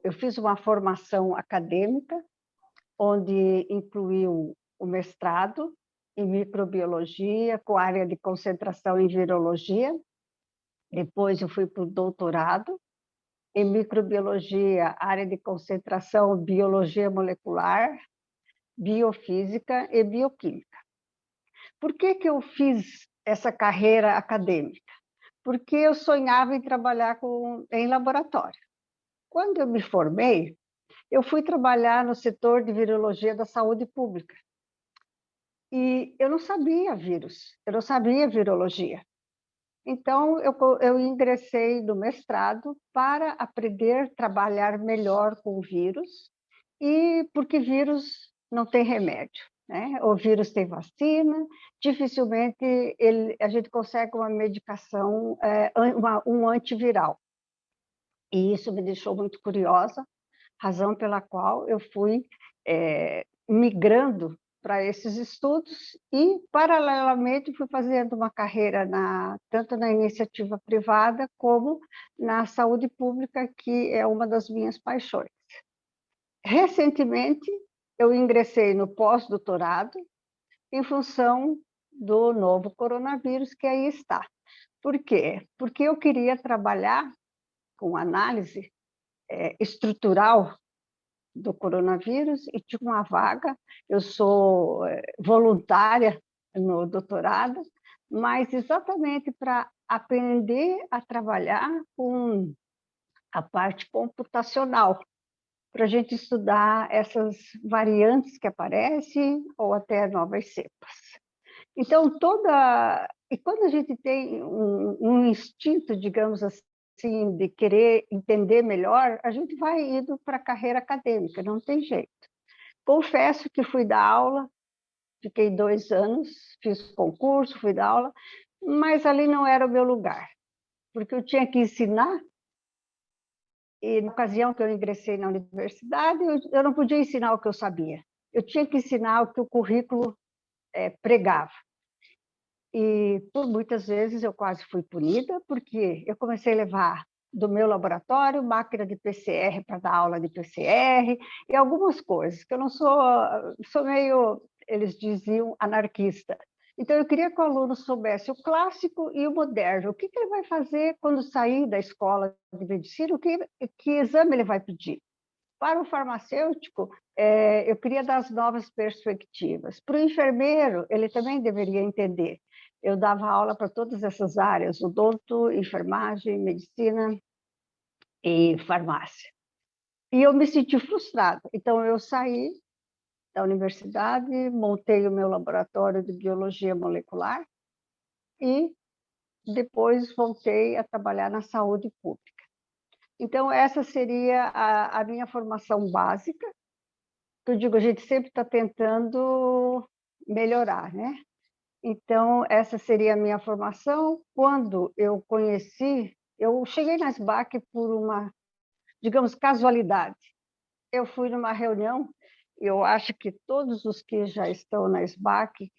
eu fiz uma formação acadêmica, onde incluiu o mestrado em microbiologia, com área de concentração em virologia. Depois eu fui para o doutorado em microbiologia, área de concentração biologia molecular, biofísica e bioquímica. Por que eu fiz essa carreira acadêmica? Porque eu sonhava em trabalhar em laboratório. Quando eu me formei, eu fui trabalhar no setor de virologia da saúde pública. E eu não sabia vírus, eu não sabia virologia. Então, eu ingressei no mestrado para aprender a trabalhar melhor com vírus, e porque vírus não tem remédio, né? O vírus tem vacina, dificilmente a gente consegue uma medicação, um antiviral. E isso me deixou muito curiosa, razão pela qual eu fui migrando para esses estudos e, paralelamente, fui fazendo uma carreira tanto na iniciativa privada como na saúde pública, que é uma das minhas paixões. Recentemente, eu ingressei no pós-doutorado em função do novo coronavírus que aí está. Por quê? Porque eu queria trabalhar com análise estrutural do coronavírus e tinha uma vaga. Eu sou voluntária no doutorado, mas exatamente para aprender a trabalhar com a parte computacional, para a gente estudar essas variantes que aparecem ou até novas cepas. Então, e quando a gente tem um instinto, digamos assim, de querer entender melhor, a gente vai indo para a carreira acadêmica, não tem jeito. Confesso que fui dar aula, fiquei 2 anos, fiz concurso, fui dar aula, mas ali não era o meu lugar, porque eu tinha que ensinar, e na ocasião que eu ingressei na universidade, eu não podia ensinar o que eu sabia, eu tinha que ensinar o que o currículo pregava. E por muitas vezes eu quase fui punida, porque eu comecei a levar do meu laboratório máquina de PCR para dar aula de PCR e algumas coisas, que eu não sou meio, eles diziam, anarquista. Então, eu queria que o aluno soubesse o clássico e o moderno. O que ele vai fazer quando sair da escola de medicina? Que exame ele vai pedir? Para o farmacêutico, eu queria dar as novas perspectivas. Para o enfermeiro, ele também deveria entender. Eu dava aula para todas essas áreas, odonto, enfermagem, medicina e farmácia. E eu me senti frustrada. Então, eu saí da universidade, montei o meu laboratório de biologia molecular e depois voltei a trabalhar na saúde pública. Então, essa seria a minha formação básica. Eu digo, a gente sempre está tentando melhorar, né? Então, essa seria a minha formação. Quando eu cheguei na SBAC por uma, digamos, casualidade. Eu fui numa reunião, eu acho que todos os que já estão na SBAC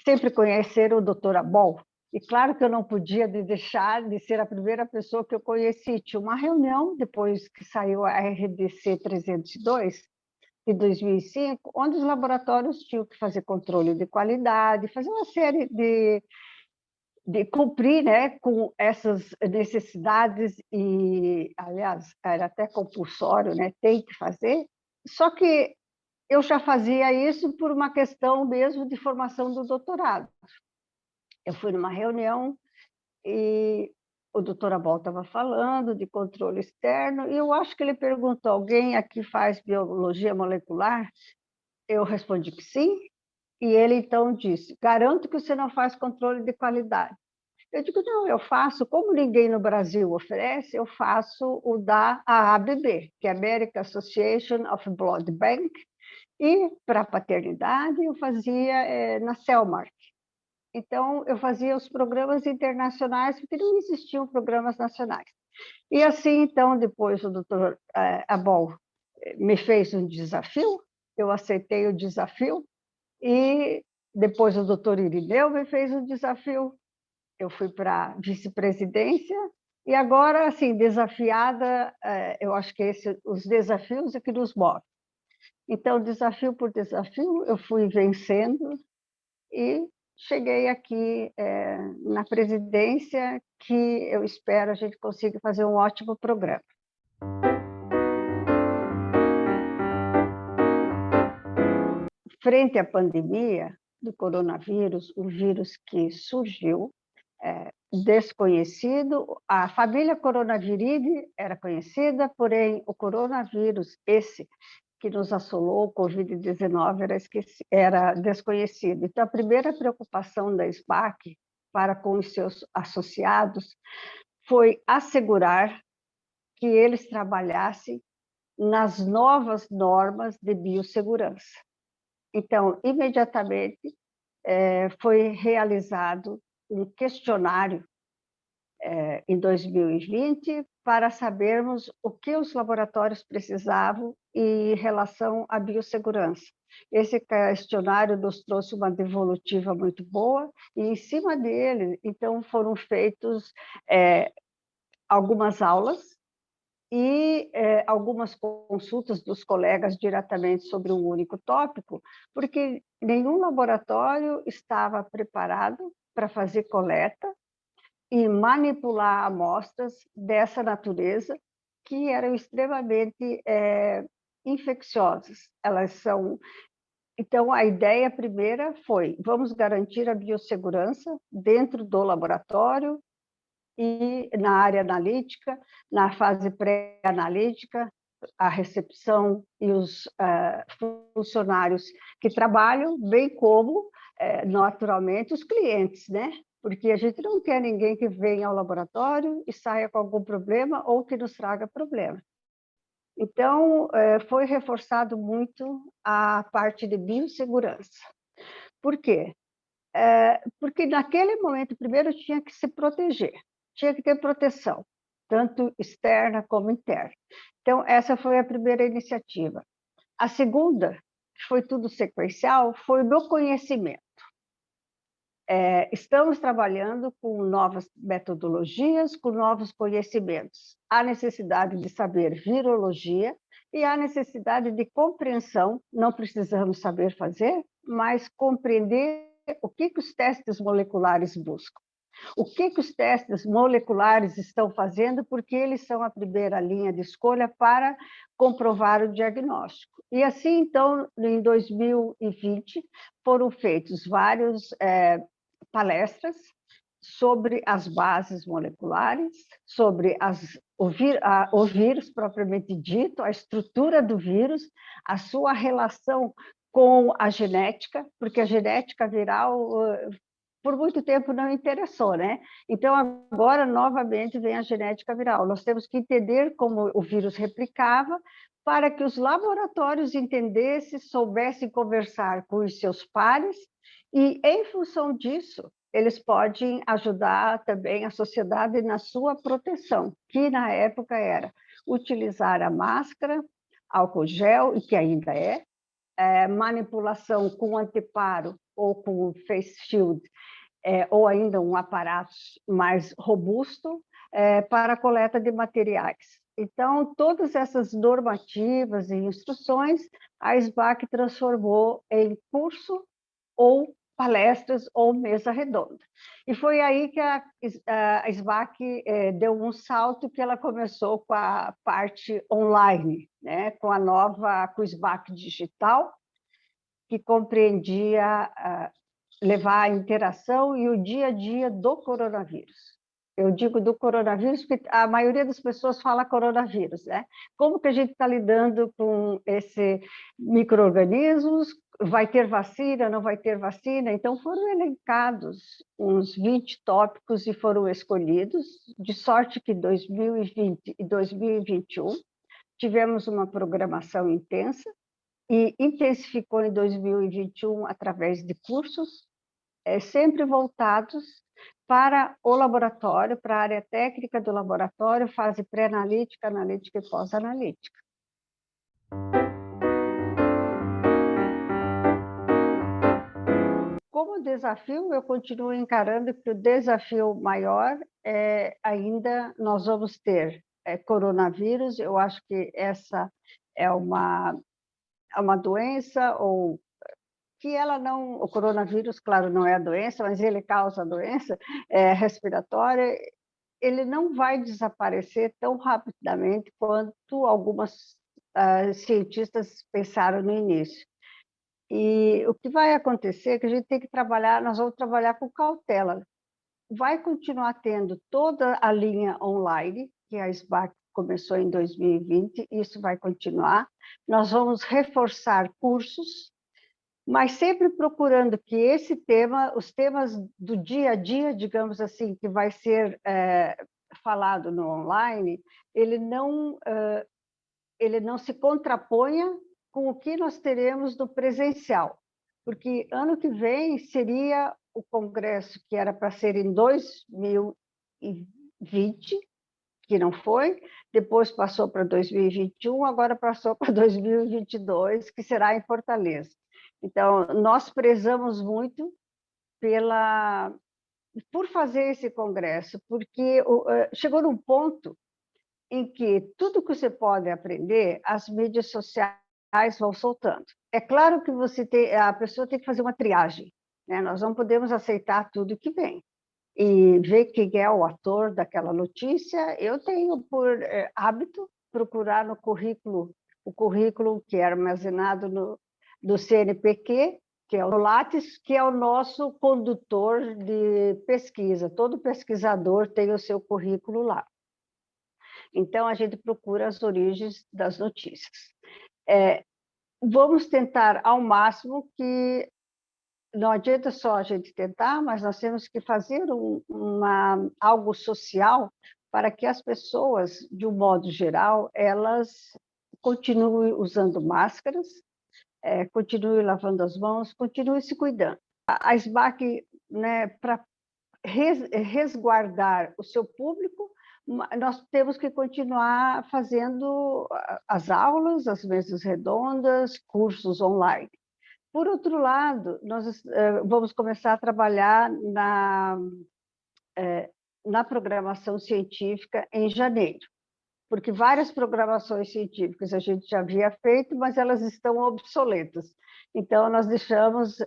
sempre conheceram o Dr. Abol. E claro que eu não podia deixar de ser a primeira pessoa que eu conheci. Tinha uma reunião, depois que saiu a RDC 302, de 2005, onde os laboratórios tinham que fazer controle de qualidade, fazer uma série de cumprir, né, com essas necessidades, e, aliás, era até compulsório, né, tem que fazer. Só que eu já fazia isso por uma questão mesmo de formação do doutorado. Eu fui numa reunião e o doutor Abol estava falando de controle externo, e eu acho que ele perguntou: alguém aqui faz biologia molecular? Eu respondi que sim, e ele então disse: garanto que você não faz controle de qualidade. Eu digo: não, eu faço, como ninguém no Brasil oferece, eu faço o da AABB, que é American Association of Blood Bank, e para paternidade eu fazia na Cellmark. Então, eu fazia os programas internacionais, porque não existiam programas nacionais. E assim, então, depois o doutor Abol me fez um desafio, eu aceitei o desafio, e depois o doutor Irineu me fez um desafio, eu fui para a vice-presidência, E agora, assim, desafiada, eu acho que os desafios é que nos movem. Então, desafio por desafio, eu fui vencendo e cheguei aqui na presidência, que eu espero a gente consiga fazer um ótimo programa. Frente à pandemia do coronavírus, o vírus que surgiu, desconhecido, a família coronaviridae era conhecida, porém o coronavírus, esse que nos assolou, o Covid-19, era desconhecido. Então, a primeira preocupação da SBAC para com os seus associados foi assegurar que eles trabalhassem nas novas normas de biossegurança. Então, imediatamente, foi realizado um questionário em 2020 para sabermos o que os laboratórios precisavam em relação à biossegurança. Esse questionário nos trouxe uma devolutiva muito boa e, em cima dele, então, foram feitos algumas aulas e algumas consultas dos colegas diretamente sobre um único tópico, porque nenhum laboratório estava preparado para fazer coleta e manipular amostras dessa natureza, que eram extremamente infecciosas. Elas são... Então, a ideia primeira foi: vamos garantir a biossegurança dentro do laboratório, e na área analítica, na fase pré-analítica, a recepção e os funcionários que trabalham, bem como, naturalmente, os clientes, né? Porque a gente não quer ninguém que venha ao laboratório e saia com algum problema ou que nos traga problema. Então, foi reforçado muito a parte de biossegurança. Por quê? Porque naquele momento, primeiro, tinha que se proteger, tinha que ter proteção, tanto externa como interna. Então, essa foi a primeira iniciativa. A segunda, que foi tudo sequencial, foi do conhecimento. Estamos trabalhando com novas metodologias, com novos conhecimentos. Há necessidade de saber virologia e há necessidade de compreensão, não precisamos saber fazer, mas compreender o que os testes moleculares buscam. O que os testes moleculares estão fazendo, porque eles são a primeira linha de escolha para comprovar o diagnóstico. E assim, então, em 2020, foram feitos vários palestras sobre as bases moleculares, sobre o vírus propriamente dito, a estrutura do vírus, a sua relação com a genética, porque a genética viral, por muito tempo, não interessou, né? Então, agora, novamente, vem a genética viral. Nós temos que entender como o vírus replicava, para que os laboratórios entendessem, soubessem conversar com os seus pares, e, em função disso, eles podem ajudar também a sociedade na sua proteção, que na época era utilizar a máscara, álcool gel, e que ainda manipulação com anteparo ou com face shield, ou ainda um aparato mais robusto para a coleta de materiais. Então, todas essas normativas e instruções, a SBAC transformou em curso ou palestras ou mesa redonda. E foi aí que a SBAC deu um salto, que ela começou com a parte online, né? Com o SBAC digital, que compreendia levar a interação e o dia a dia do coronavírus. Eu digo do coronavírus porque a maioria das pessoas fala coronavírus, né? Como que a gente está lidando com esse micro-organismos? Vai ter vacina, não vai ter vacina? Então, foram elencados uns 20 tópicos e foram escolhidos, de sorte que 2020 e 2021 tivemos uma programação intensa e intensificou em 2021 através de cursos, sempre voltados para o laboratório, para a área técnica do laboratório, fase pré-analítica, analítica e pós-analítica. Com como desafio, eu continuo encarando que o desafio maior é ainda nós vamos ter coronavírus. Eu acho que essa é uma doença, ou que ela não... O coronavírus, claro, não é a doença, mas ele causa a doença respiratória. Ele não vai desaparecer tão rapidamente quanto algumas cientistas pensaram no início. E o que vai acontecer é que a gente tem que trabalhar, nós vamos trabalhar com cautela. Vai continuar tendo toda a linha online, que a SBAC começou em 2020, isso vai continuar. Nós vamos reforçar cursos, mas sempre procurando que esse tema, os temas do dia a dia, digamos assim, que vai ser falado no online, ele não se contraponha com o que nós teremos no presencial, porque ano que vem seria o congresso que era para ser em 2020, que não foi, depois passou para 2021, agora passou para 2022, que será em Fortaleza. Então, nós prezamos muito por fazer esse congresso, porque chegou num ponto em que tudo que você pode aprender, as mídias sociais vão soltando. É claro que a pessoa tem que fazer uma triagem, né? Nós não podemos aceitar tudo que vem. E ver quem é o ator daquela notícia. Eu tenho por hábito procurar no currículo, o currículo que é armazenado do CNPq, que é o Lattes, que é o nosso condutor de pesquisa. Todo pesquisador tem o seu currículo lá. Então, a gente procura as origens das notícias. Vamos tentar ao máximo que... Não adianta só a gente tentar, mas nós temos que fazer algo social para que as pessoas, de um modo geral, elas continuem usando máscaras, continuem lavando as mãos, continuem se cuidando. A SBAC, né, para resguardar o seu público, nós temos que continuar fazendo as aulas, as mesas redondas, cursos online. Por outro lado, nós vamos começar a trabalhar na programação científica em janeiro, porque várias programações científicas a gente já havia feito, mas elas estão obsoletas. Então, nós deixamos...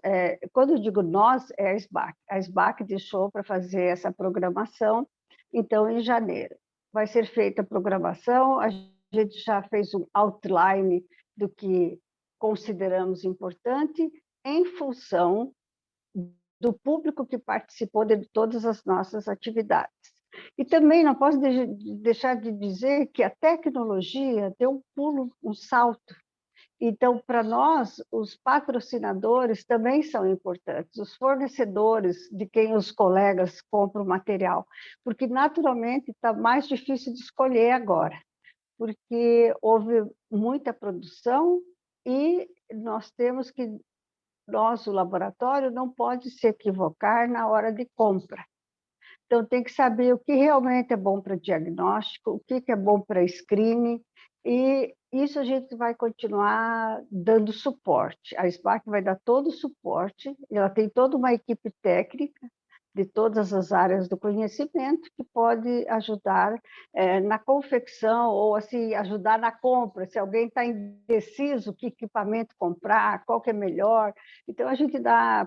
quando eu digo nós, é a SBAC. A SBAC deixou para fazer essa programação, então, em janeiro. Vai ser feita a programação, a gente já fez um outline do que consideramos importante, em função do público que participou de todas as nossas atividades. E também não posso deixar de dizer que a tecnologia deu um pulo, um salto. Então, para nós, os patrocinadores também são importantes, os fornecedores de quem os colegas compram material, porque naturalmente está mais difícil de escolher agora, porque houve muita produção e nós temos que... o laboratório, não pode se equivocar na hora de compra. Então, tem que saber o que realmente é bom para diagnóstico, o que é bom para screening, e isso a gente vai continuar dando suporte. A SBAC vai dar todo o suporte, ela tem toda uma equipe técnica de todas as áreas do conhecimento que pode ajudar na confecção, ou assim, ajudar na compra, se alguém está indeciso que equipamento comprar, qual que é melhor. Então, a gente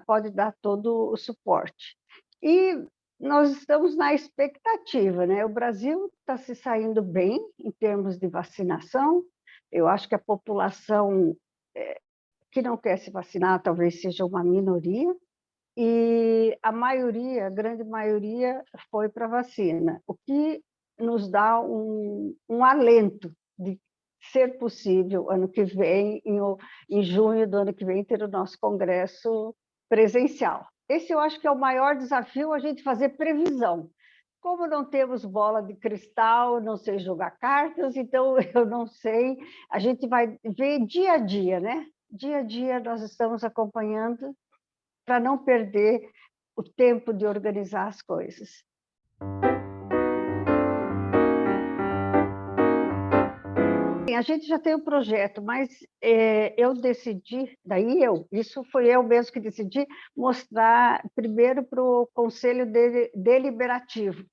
pode dar todo o suporte. E nós estamos na expectativa, né? O Brasil está se saindo bem em termos de vacinação. Eu acho que a população que não quer se vacinar talvez seja uma minoria, e a grande maioria foi para a vacina, o que nos dá um alento de ser possível, ano que vem, em junho do ano que vem, ter o nosso congresso presencial. Esse eu acho que é o maior desafio, a gente fazer previsão. Como não temos bola de cristal, não sei jogar cartas, então eu não sei, a gente vai ver dia a dia, né? Dia a dia nós estamos acompanhando para não perder o tempo de organizar as coisas. a gente já tem o projeto, mas eu decidi, isso foi eu mesmo que decidi, mostrar primeiro para o Conselho Deliberativo.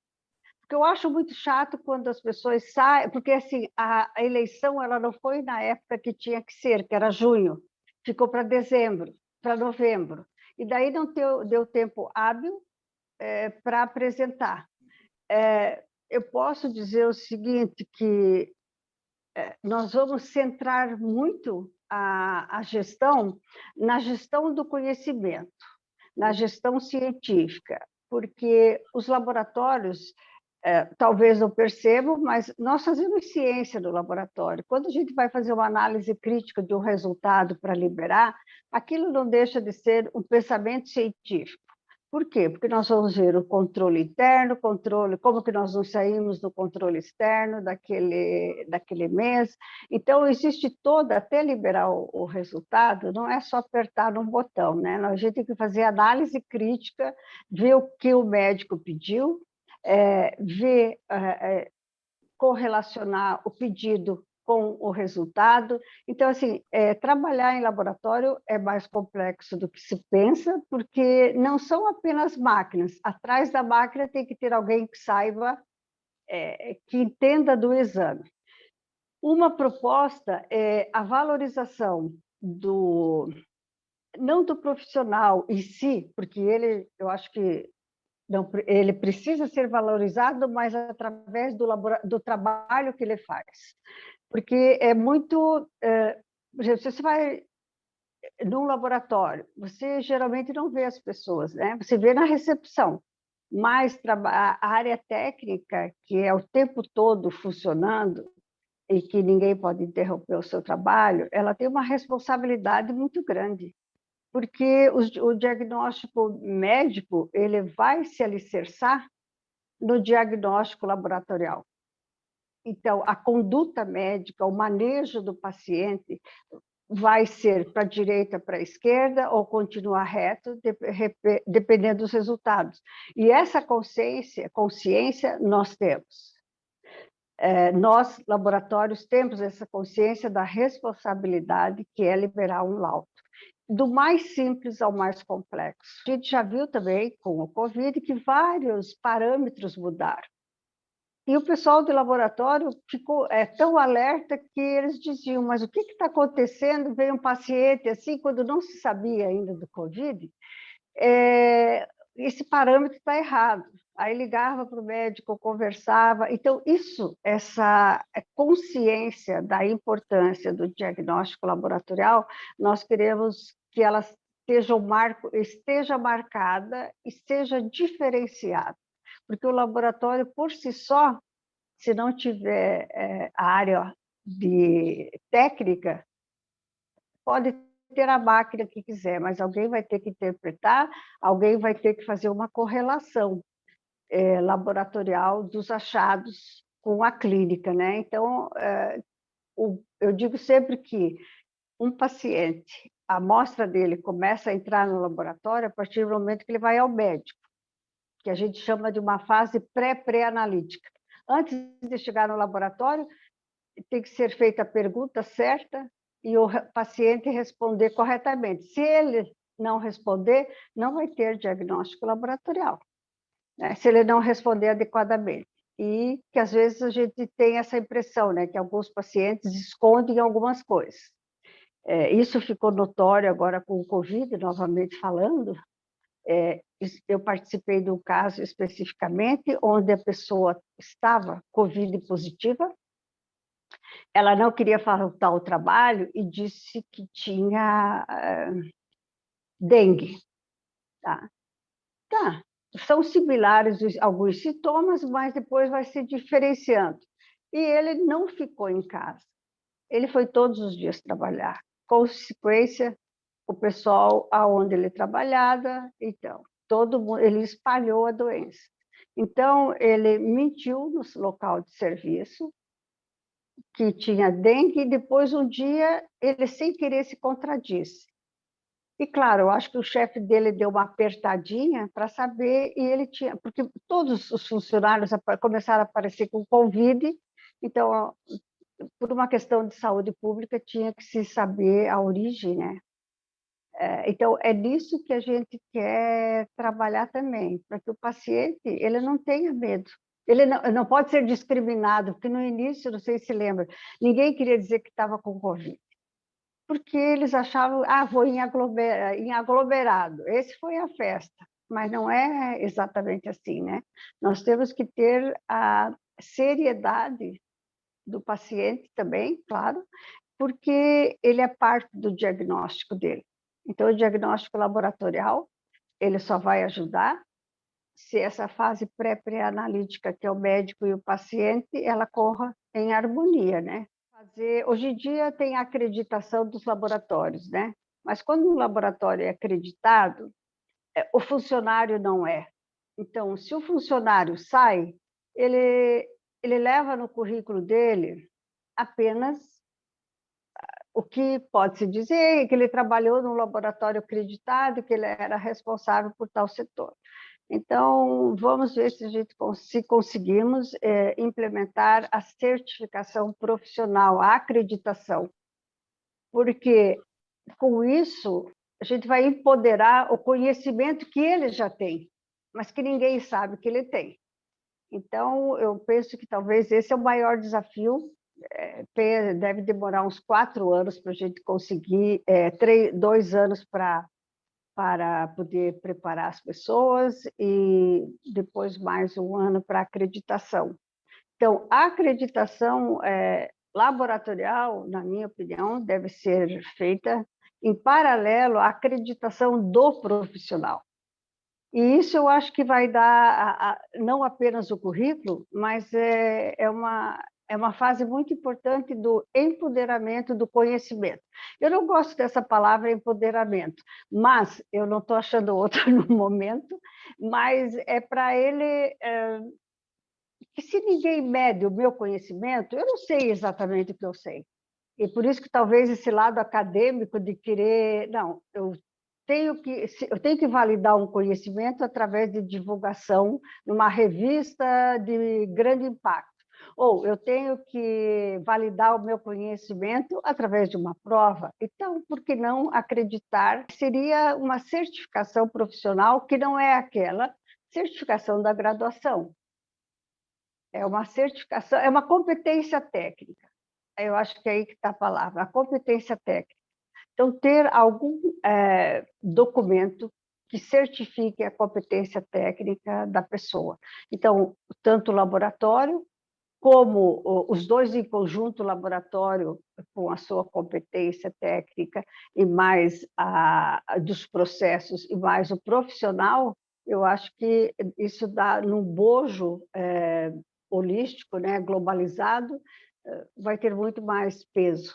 Porque eu acho muito chato quando as pessoas saem, porque assim, a eleição ela não foi na época que tinha que ser, que era junho, ficou para dezembro, para novembro. E daí não deu tempo hábil para apresentar. Eu posso dizer o seguinte, que nós vamos centrar muito a gestão na gestão do conhecimento, na gestão científica, porque os laboratórios, talvez não percebam, mas nós fazemos ciência no laboratório. Quando a gente vai fazer uma análise crítica de um resultado para liberar, aquilo não deixa de ser um pensamento científico. Por quê? Porque nós vamos ver o controle interno, como que nós nos saímos do controle externo daquele mês. Então, existe até liberar o resultado, não é só apertar num botão, né? A gente tem que fazer análise crítica, ver o que o médico pediu, correlacionar o pedido com o resultado. Então, assim, trabalhar em laboratório é mais complexo do que se pensa, porque não são apenas máquinas. Atrás da máquina tem que ter alguém que saiba, que entenda do exame. Uma proposta é a valorização não do profissional em si, porque eu acho que não, ele precisa ser valorizado, mas através do trabalho que ele faz. Porque é muito... por exemplo, se você vai num laboratório, você geralmente não vê as pessoas, né? Você vê na recepção, mas a área técnica, que é o tempo todo funcionando e que ninguém pode interromper o seu trabalho, ela tem uma responsabilidade muito grande, porque o diagnóstico médico ele vai se alicerçar no diagnóstico laboratorial. Então, a conduta médica, o manejo do paciente vai ser para a direita, para a esquerda, ou continuar reto, dependendo dos resultados. E essa consciência nós temos. Nós, laboratórios, temos essa consciência da responsabilidade que é liberar um laudo, do mais simples ao mais complexo. A gente já viu também, com o Covid, que vários parâmetros mudaram. E o pessoal do laboratório ficou tão alerta que eles diziam, mas o que está acontecendo? Veio um paciente assim, quando não se sabia ainda do Covid, esse parâmetro está errado. Aí ligava para o médico, conversava. Então, essa consciência da importância do diagnóstico laboratorial, nós queremos que ela esteja marcada e seja diferenciada. Porque o laboratório, por si só, se não tiver a área de técnica, pode ter a máquina que quiser, mas alguém vai ter que interpretar, alguém vai ter que fazer uma correlação laboratorial dos achados com a clínica, né? Então, eu digo sempre que um paciente, a amostra dele começa a entrar no laboratório a partir do momento que ele vai ao médico, que a gente chama de uma fase pré-analítica. Antes de chegar no laboratório, tem que ser feita a pergunta certa e o paciente responder corretamente. Se ele não responder, não vai ter diagnóstico laboratorial, né? Se ele não responder adequadamente. E que, às vezes, a gente tem essa impressão, né, que alguns pacientes escondem algumas coisas. Isso ficou notório agora com o Covid, novamente falando. Eu participei de um caso especificamente onde a pessoa estava Covid positiva, ela não queria faltar ao trabalho e disse que tinha dengue. Tá, são similares alguns sintomas, mas depois vai se diferenciando. E ele não ficou em casa, ele foi todos os dias trabalhar. Consequência, o pessoal aonde ele trabalhava, então, todo mundo, ele espalhou a doença. Então, ele mentiu no local de serviço, que tinha dengue, e depois, um dia, ele, sem querer, se contradisse. E, claro, eu acho que o chefe dele deu uma apertadinha para saber, e ele tinha... Porque todos os funcionários começaram a aparecer com Covid, então, por uma questão de saúde pública, tinha que se saber a origem, né? Então, é nisso que a gente quer trabalhar também, para que o paciente ele não tenha medo. Ele não pode ser discriminado, porque no início, não sei se lembra, ninguém queria dizer que estava com Covid, porque eles achavam, vou em aglomerado, esse foi a festa, mas não é exatamente assim, né? Nós temos que ter a seriedade do paciente também, claro, porque ele é parte do diagnóstico dele. Então, o diagnóstico laboratorial, ele só vai ajudar se essa fase pré-analítica, que é o médico e o paciente, ela corra em harmonia, né? Hoje em dia tem a acreditação dos laboratórios, né? Mas quando um laboratório é acreditado, o funcionário não é. Então, se o funcionário sai, ele leva no currículo dele apenas o que pode-se dizer que ele trabalhou num laboratório acreditado, que ele era responsável por tal setor. Então, vamos ver se conseguimos implementar a certificação profissional, a acreditação, porque com isso a gente vai empoderar o conhecimento que ele já tem, mas que ninguém sabe que ele tem. Então, eu penso que talvez esse é o maior desafio. Deve demorar uns 4 anos para a gente conseguir, 2 anos para poder preparar as pessoas e depois mais 1 ano para acreditação. Então, a acreditação laboratorial, na minha opinião, deve ser feita em paralelo à acreditação do profissional. E isso eu acho que vai dar não apenas o currículo, mas é uma fase muito importante do empoderamento do conhecimento. Eu não gosto dessa palavra empoderamento, mas eu não estou achando outra no momento, mas é para ele que se ninguém mede o meu conhecimento, eu não sei exatamente o que eu sei. E por isso que talvez esse lado acadêmico de querer... Não, eu tenho que validar um conhecimento através de divulgação numa revista de grande impacto. Ou eu tenho que validar o meu conhecimento através de uma prova. Então, por que não acreditar? Seria uma certificação profissional que não é aquela certificação da graduação. É uma certificação, é uma competência técnica. Eu acho que é aí que está a palavra, a competência técnica. Então, ter algum documento que certifique a competência técnica da pessoa. Então, tanto o laboratório, como os dois em conjunto, o laboratório com a sua competência técnica e mais dos processos e mais o profissional, eu acho que isso dá num bojo holístico, né, globalizado, vai ter muito mais peso.